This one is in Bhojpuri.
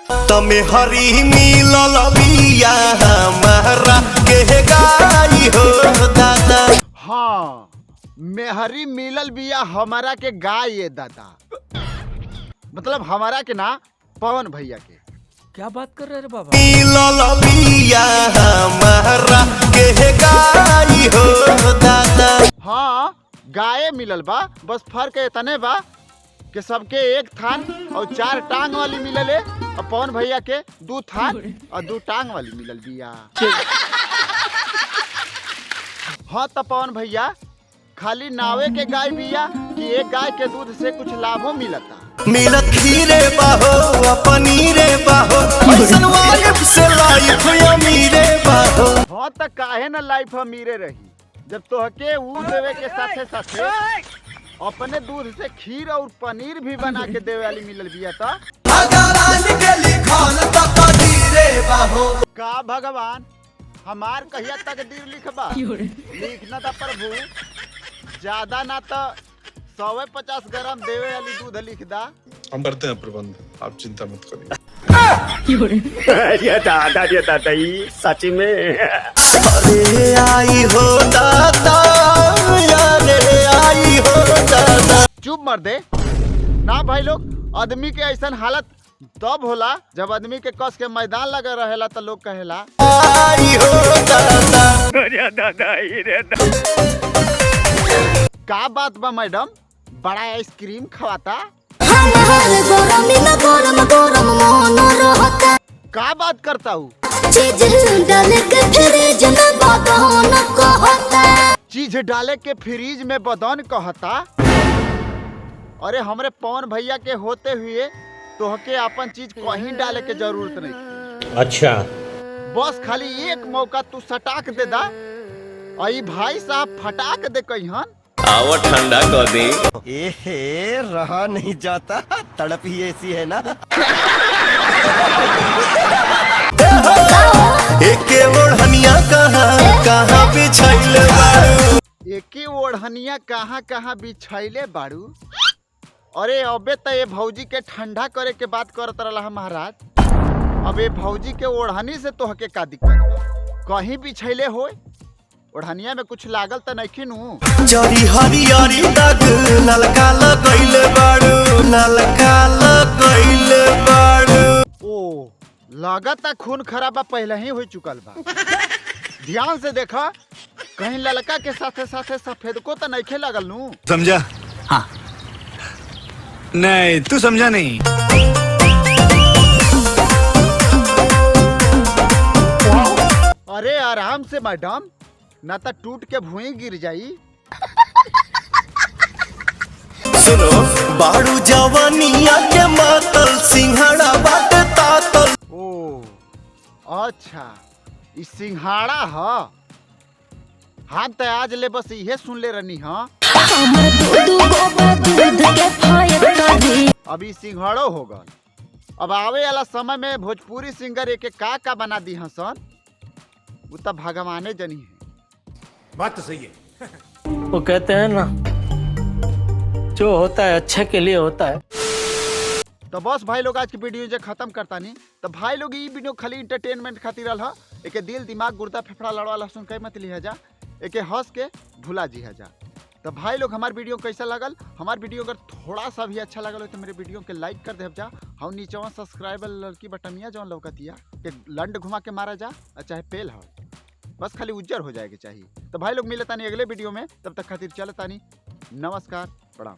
तमे हरी मिलल बिया हमारा के गाई हो दादा। हाँ मेहरी मिलल बिया हमारा के गाय ये दादा, मतलब हमारा के ना पवन भैया के। क्या बात कर रहे रे बाबा? मिलल बिया हमारा के गाई हो दादा। हाँ गाय मिलल बा, बस फर्क इतने बा कि सबके एक थान और 4 टांग वाली मिलल है और पवन भैया के 2 थान और 2 टांग वाली मिलल बिया। हाँ तो पवन भैया खाली नावे के गाय बिया कि एक गाय के दूध से कुछ लाभो मिलता। मिलत खीरे बाहो पनीरे बाहो ऐसन वाइफ से लाइफ अमीरे बाहो। हाँ तो काहे न लाइफ अमीरे रही जब तोहके ऊ देवे के साथे साथे अपने दूध से खीर और पनीर भी बना के देवे वाली मिलल बिया। था का भगवान हमार कहिया तकदीर लिखबा लिखना था प्रभु, ज्यादा ना तो 150 ग्राम देवे वाली दूध लिख दा। हम करते हैं प्रबंध, आप चिंता मत करिए। ये दादा ये सच में। अरे आई हो दादा, अरे आई हो दादा। चुप मर दे ना भाई लोग, आदमी के ऐसा हालत तब होला जब आदमी के कस के मैदान लगा रहेला तो लोग कहेला आई हो दादा। अरे दादा ये का बात बा मैडम, बड़ा आइसक्रीम खवाता। का बात करता हूँ, चीज डाले के फ्रीज में बदन कहता। अरे हमरे पवन भैया के होते हुए तोहके अपन चीज कहीं डाले के जरूरत नहीं। अच्छा बस खाली एक मौका तू सटाक दे दा, आई भाई साहब फटाक दे कहिहन। आवा ठंडा कर दे। एहे रहा नहीं जाता, तड़प ही ऐसी है ना। एके ओढ़निया कहाँ बिछाइले बाड़ू। एके ओढ़निया कहाँ बिछाइले बाड़ू। अरे अबे तो ये भौजी के ठंडा करे के बात करत रहा महाराज। अब ये भौजी के ओढ़नी से तोहके का दिक्कत बा? कहीं बिछैले हो ओढ़निया में कुछ लागल तो नहीं नू। जरी हरियरी दाग नलका लगैले बाड़ू, नलका लगैले बाड़ू। ओ लागता खून खराबा पहले ही हो चुकल बा। ध्यान से देखा कहीं ललका के साथे साथे सफेद को तो नहीं लगल नू। समझा? हाँ नहीं तू समझा नहीं। अरे आराम से मैडम, ना तो टूट के भुई गिर जाई। सुनो बाड़ू जवानिया के मातल सिंहड़ा बाट तातल। ओ अच्छा इस सिंघाड़ा ह। हाँ तो आज ले बस इहे सुन ले रनी हाँ। अभी सिंघाड़ो हो गल। अब आवे वाला समय में भोजपुरी सिंगर एक का बना दी हसन, वो तो भगवाने जनी है। बात तो सही है। वो कहते हैं ना, जो होता है अच्छे के लिए होता है। तो बस भाई लोग आज की वीडियो जो खत्म करता नहीं, तो भाई लोग ये वीडियो खाली इंटरटेनमेंट खातिर रहा। एक दिल दिमाग गुर्दा फेफड़ा लड़वा लहसुन कहीं मत लिया जा, एक हंस के भुला जी जा। तो भाई लोग हमार वीडियो कैसा लगल, हमार वीडियो अगर थोड़ा सा भी अच्छा लगल हो तो मेरे वीडियो के लाइक कर दे जा। हम नीचे सब्सक्राइब लड़की बटमिया जौन लौकतिया कि लंड घुमा के मारा जा, चाहे पेल हो, बस खाली उज्जर हो जाएगा चाहिए। तो भाई लोग मिले तानी अगले वीडियो में, तब तक खातिर चलतानी। नमस्कार, प्रणाम।